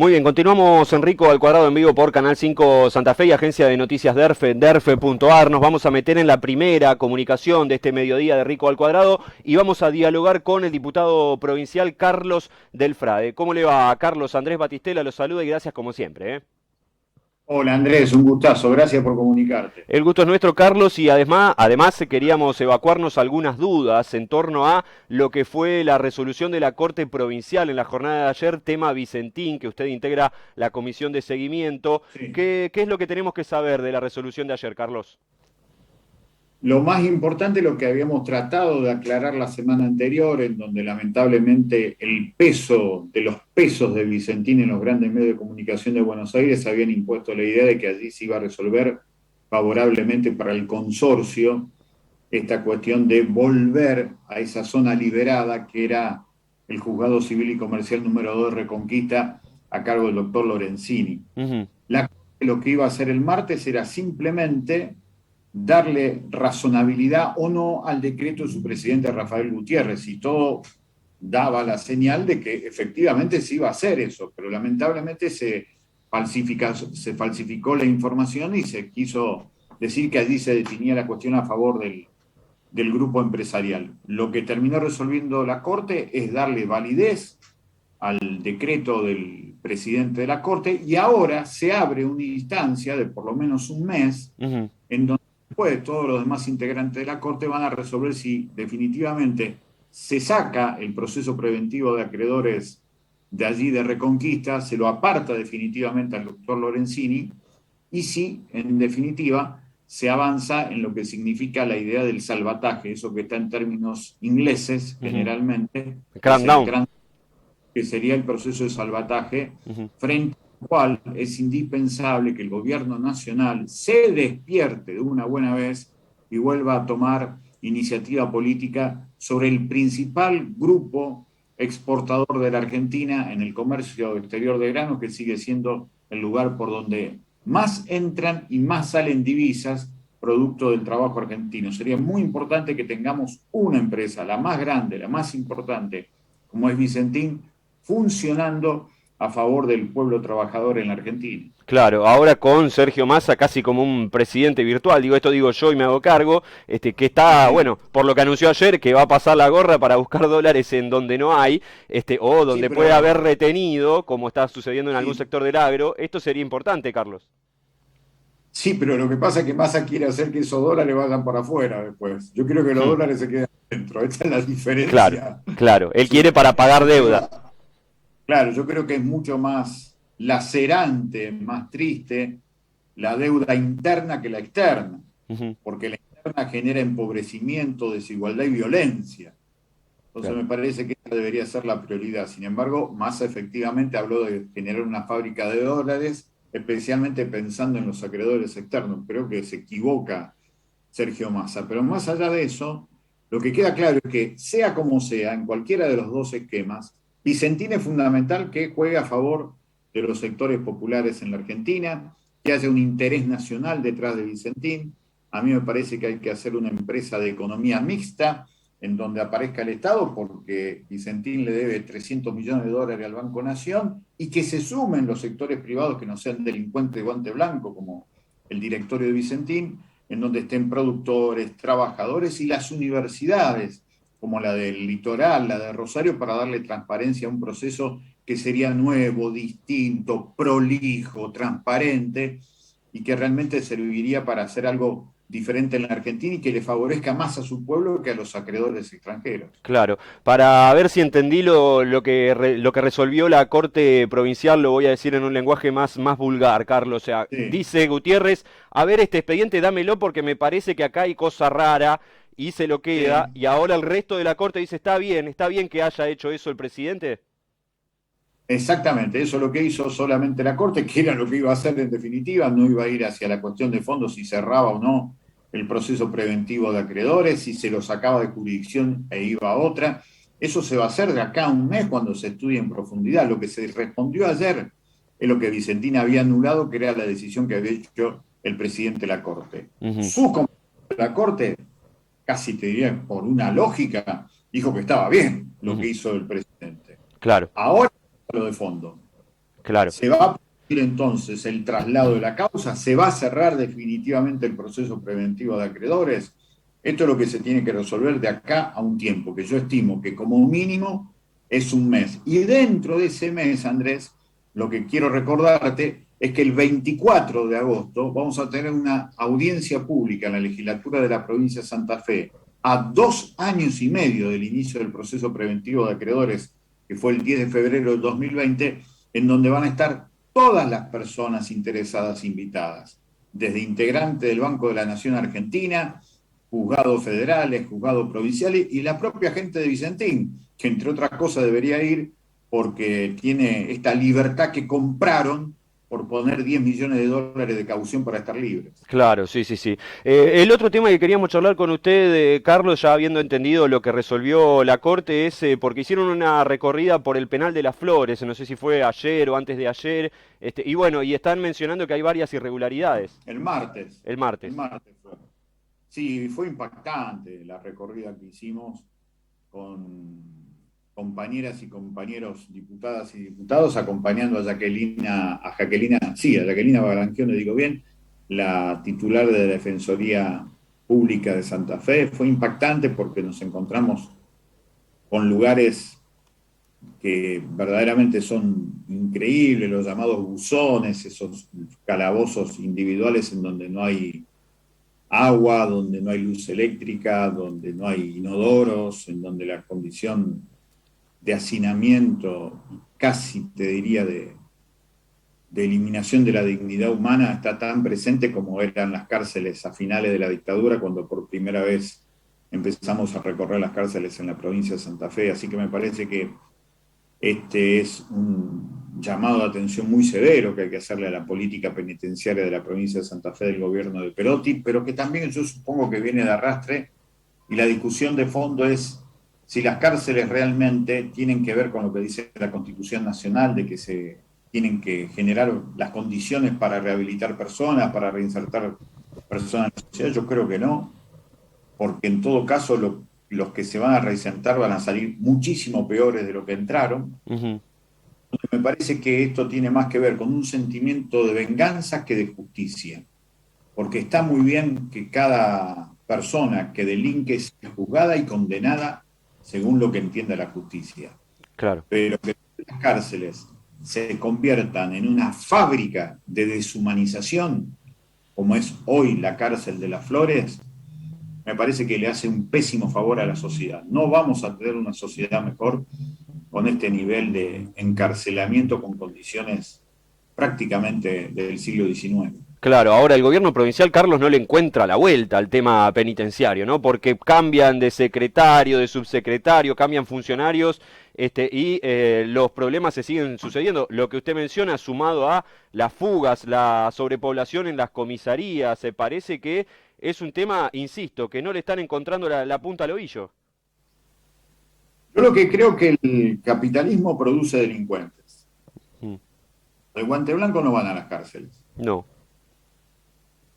Muy bien, continuamos Enrico al cuadrado en vivo por Canal 5 Santa Fe y Agencia de Noticias DERFE, derfe.ar. Nos vamos a meter en la primera comunicación de este mediodía de Rico al cuadrado y vamos a dialogar con el diputado provincial Carlos del Frade. ¿Cómo le va, Carlos? Andrés Batistela lo saluda y gracias como siempre, ¿eh? Hola Andrés, un gustazo, gracias por comunicarte. El gusto es nuestro, Carlos, y además queríamos evacuarnos algunas dudas en torno a lo que fue la resolución de la Corte Provincial en la jornada de ayer, tema Vicentín, que usted integra la comisión de seguimiento. Sí. ¿Qué es lo que tenemos que saber de la resolución de ayer, Carlos? Lo más importante, lo que habíamos tratado de aclarar la semana anterior, en donde lamentablemente el peso de los pesos de Vicentín en los grandes medios de comunicación de Buenos Aires habían impuesto la idea de que allí se iba a resolver favorablemente para el consorcio esta cuestión de volver a esa zona liberada que era el Juzgado Civil y Comercial número 2 de Reconquista a cargo del doctor Lorenzini. Ujú. Lo que iba a hacer el martes era simplemente darle razonabilidad o no al decreto de su presidente Rafael Gutiérrez, y todo daba la señal de que efectivamente se iba a hacer eso, pero lamentablemente se falsificó la información y se quiso decir que allí se definía la cuestión a favor del grupo empresarial. Lo que terminó resolviendo la Corte es darle validez al decreto del presidente de la Corte, y ahora se abre una instancia de por lo menos un mes Ujú. en donde después todos los demás integrantes de la Corte van a resolver si definitivamente se saca el proceso preventivo de acreedores de allí de Reconquista, se lo aparta definitivamente al doctor Lorenzini, y si en definitiva se avanza en lo que significa la idea del salvataje, eso que está en términos ingleses Ujú. generalmente, que es el Crackdown. que sería el proceso de salvataje, Ujú. frente al cual es indispensable que el gobierno nacional se despierte de una buena vez y vuelva a tomar iniciativa política sobre el principal grupo exportador de la Argentina en el comercio exterior de granos, que sigue siendo el lugar por donde más entran y más salen divisas producto del trabajo argentino. Sería muy importante que tengamos una empresa, la más grande, la más importante, como es Vicentín, funcionando a favor del pueblo trabajador en la Argentina. Claro, ahora con Sergio Massa casi como un presidente virtual, digo esto digo yo y me hago cargo, que está, Sí, bueno, por lo que anunció ayer, que va a pasar la gorra para buscar dólares en donde no hay, o sí, donde puede pero haber retenido, como está sucediendo en algún sí, sector del agro, esto sería importante, Carlos. sí, pero lo que pasa es que Massa quiere hacer que esos dólares vayan para afuera después. Yo quiero que los Hmm. dólares se queden dentro. Esta es la Claro, diferencia claro, él quiere para pagar deuda. sustancial. Claro, yo creo que es mucho más lacerante, más triste la deuda interna que la externa, Ujú. porque la interna genera empobrecimiento, desigualdad y violencia. Entonces Claro. me parece que esa debería ser la prioridad. Sin embargo, Massa efectivamente habló de generar una fábrica de dólares, especialmente pensando en los acreedores externos. Creo que se equivoca Sergio Massa. Pero más allá de eso, lo que queda claro es que, sea como sea, en cualquiera de los dos esquemas, Vicentín es fundamental que juegue a favor de los sectores populares en la Argentina, que haya un interés nacional detrás de Vicentín. A mí me parece que hay que hacer una empresa de economía mixta en donde aparezca el Estado, porque Vicentín le debe 300 millones de dólares al Banco Nación, y que se sumen los sectores privados que no sean delincuentes de guante blanco, como el directorio de Vicentín, en donde estén productores, trabajadores y las universidades, como la del Litoral, la de Rosario, para darle transparencia a un proceso que sería nuevo, distinto, prolijo, transparente, y que realmente serviría para hacer algo diferente en la Argentina y que le favorezca más a su pueblo que a los acreedores extranjeros. Claro, para ver si entendí lo que resolvió la Corte Provincial, lo voy a decir en un lenguaje más vulgar, Carlos. O sea, Sí, dice Gutiérrez, a ver este expediente, dámelo porque me parece que acá hay cosa rara y se lo queda. sí. Y ahora el resto de la Corte dice, está bien que haya hecho eso el presidente. Exactamente, eso es lo que hizo solamente la Corte, que era lo que iba a hacer en definitiva, no iba a ir hacia la cuestión de fondo si cerraba o no el proceso preventivo de acreedores, si se lo sacaba de jurisdicción e iba a otra. Eso se va a hacer de acá a un mes cuando se estudie en profundidad. Lo que se respondió ayer es lo que Vicentina había anulado, que era la decisión que había hecho el presidente de la Corte. Ujú. Sus compañeros de la Corte, casi te diría por una lógica, dijo que estaba bien lo que Ujú. hizo el presidente. Claro. Ahora lo de fondo. Claro. Se va a producir entonces el traslado de la causa, se va a cerrar definitivamente el proceso preventivo de acreedores. Esto es lo que se tiene que resolver de acá a un tiempo, que yo estimo que como mínimo es un mes. Y dentro de ese mes, Andrés, lo que quiero recordarte es que el 24 de agosto vamos a tener una audiencia pública en la legislatura de la provincia de Santa Fe, a 2 años y medio del inicio del proceso preventivo de acreedores, que fue el 10 de febrero del 2020, en donde van a estar todas las personas interesadas invitadas, desde integrantes del Banco de la Nación Argentina, juzgados federales, juzgados provinciales y la propia gente de Vicentín, que entre otras cosas debería ir porque tiene esta libertad que compraron por poner 10 millones de dólares de caución para estar libres. Claro, sí, sí, sí. El otro tema que queríamos charlar con usted, Carlos, ya habiendo entendido lo que resolvió la Corte, es porque hicieron una recorrida por el penal de Las Flores, no sé si fue ayer o antes de ayer, y bueno, y están mencionando que hay varias irregularidades. El martes, El el martes. martes fue. Sí, fue impactante la recorrida que hicimos con compañeras y compañeros diputadas y diputados acompañando a Jacquelina Barangión, le digo bien, la titular de la Defensoría Pública de Santa Fe. Fue impactante porque nos encontramos con lugares que verdaderamente son increíbles, los llamados buzones, esos calabozos individuales en donde no hay agua, donde no hay luz eléctrica, donde no hay inodoros, en donde la condición de hacinamiento, casi te diría de eliminación de la dignidad humana, está tan presente como eran las cárceles a finales de la dictadura, cuando por primera vez empezamos a recorrer las cárceles en la provincia de Santa Fe. Así que me parece que este es un llamado de atención muy severo que hay que hacerle a la política penitenciaria de la provincia de Santa Fe del gobierno de Perotti, pero que también yo supongo que viene de arrastre, y la discusión de fondo es si las cárceles realmente tienen que ver con lo que dice la Constitución Nacional, de que se tienen que generar las condiciones para rehabilitar personas, para reinsertar personas en la sociedad. Yo creo que no, porque en todo caso los que se van a reinsertar van a salir muchísimo peores de lo que entraron. Ujú. Me parece que esto tiene más que ver con un sentimiento de venganza que de justicia, porque está muy bien que cada persona que delinque sea juzgada y condenada según lo que entienda la justicia, Claro. pero que las cárceles se conviertan en una fábrica de deshumanización, como es hoy la cárcel de Las Flores, me parece que le hace un pésimo favor a la sociedad. No vamos a tener una sociedad mejor con este nivel de encarcelamiento con condiciones prácticamente del siglo XIX. Claro, ahora el gobierno provincial, Carlos, no le encuentra la vuelta al tema penitenciario, ¿no? Porque cambian de secretario, de subsecretario, cambian funcionarios, y los problemas se siguen sucediendo. Lo que usted menciona, sumado a las fugas, la sobrepoblación en las comisarías, se parece que es un tema, insisto, que no le están encontrando la punta al ovillo. Yo lo que creo que el capitalismo produce delincuentes. Mm. El guante blanco no van a las cárceles. No,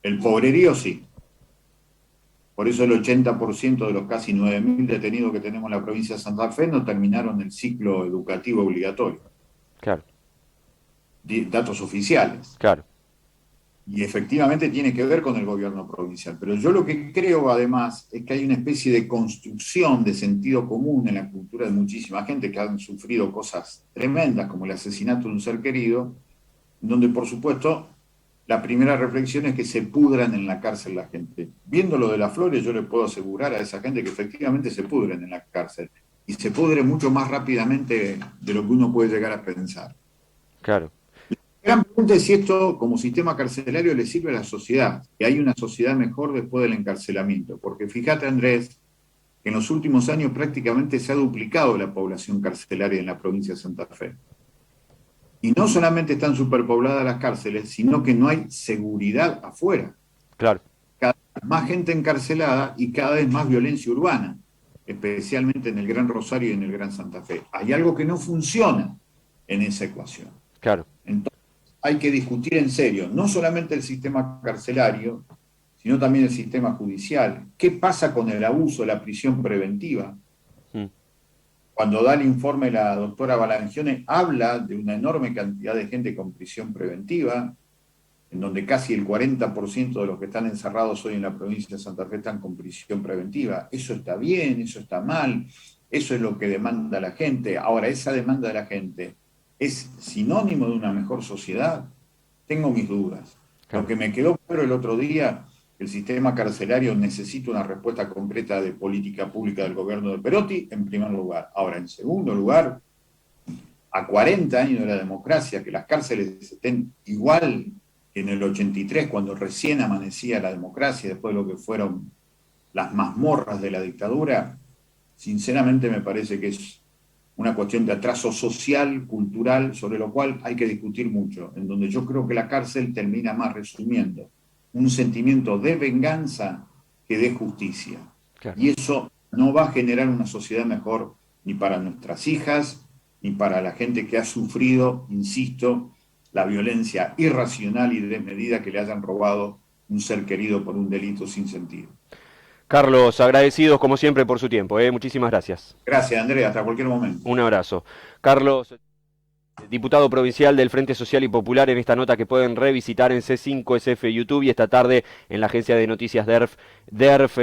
El pobrerío sí. Por eso el 80% de los casi 9.000 detenidos que tenemos en la provincia de Santa Fe no terminaron el ciclo educativo obligatorio. claro, Datos oficiales. claro. Y efectivamente tiene que ver con el gobierno provincial. Pero yo lo que creo además es que hay una especie de construcción de sentido común en la cultura de muchísima gente que han sufrido cosas tremendas como el asesinato de un ser querido, donde por supuesto la primera reflexión es que se pudran en la cárcel la gente. Viendo lo de Las Flores, yo le puedo asegurar a esa gente que efectivamente se pudren en la cárcel. Y se pudre mucho más rápidamente de lo que uno puede llegar a pensar. Claro. La gran pregunta es si esto, como sistema carcelario, le sirve a la sociedad, que hay una sociedad mejor después del encarcelamiento. Porque fíjate, Andrés, que en los últimos años prácticamente se ha duplicado la población carcelaria en la provincia de Santa Fe. Y no solamente están superpobladas las cárceles, sino que no hay seguridad afuera. Claro. Cada vez más gente encarcelada y cada vez más violencia urbana, especialmente en el Gran Rosario y en el Gran Santa Fe. Hay algo que no funciona en esa ecuación. Claro. Entonces, hay que discutir en serio, no solamente el sistema carcelario, sino también el sistema judicial. ¿Qué pasa con el abuso de la prisión preventiva? Mm. Cuando da el informe la doctora Balangione, habla de una enorme cantidad de gente con prisión preventiva, en donde casi el 40% de los que están encerrados hoy en la provincia de Santa Fe están con prisión preventiva. Eso está bien, eso está mal, eso es lo que demanda la gente. Ahora, esa demanda de la gente es sinónimo de una mejor sociedad. Tengo mis dudas. Lo Claro. que me quedó claro el otro día, el sistema carcelario necesita una respuesta concreta de política pública del gobierno de Perotti, en primer lugar. Ahora, en segundo lugar, a 40 años de la democracia, que las cárceles estén igual que en el 83, cuando recién amanecía la democracia, después de lo que fueron las mazmorras de la dictadura, sinceramente me parece que es una cuestión de atraso social, cultural, sobre lo cual hay que discutir mucho, en donde yo creo que la cárcel termina más resumiendo un sentimiento de venganza que de justicia. Claro. Y eso no va a generar una sociedad mejor ni para nuestras hijas, ni para la gente que ha sufrido, insisto, la violencia irracional y desmedida que le hayan robado un ser querido por un delito sin sentido. Carlos, agradecidos como siempre por su tiempo, ¿eh? Muchísimas gracias. Gracias, Andrea, hasta cualquier momento. Un abrazo. Carlos, diputado provincial del Frente Social y Popular, en esta nota que pueden revisitar en C5SF YouTube y esta tarde en la agencia de noticias DERF, DERF.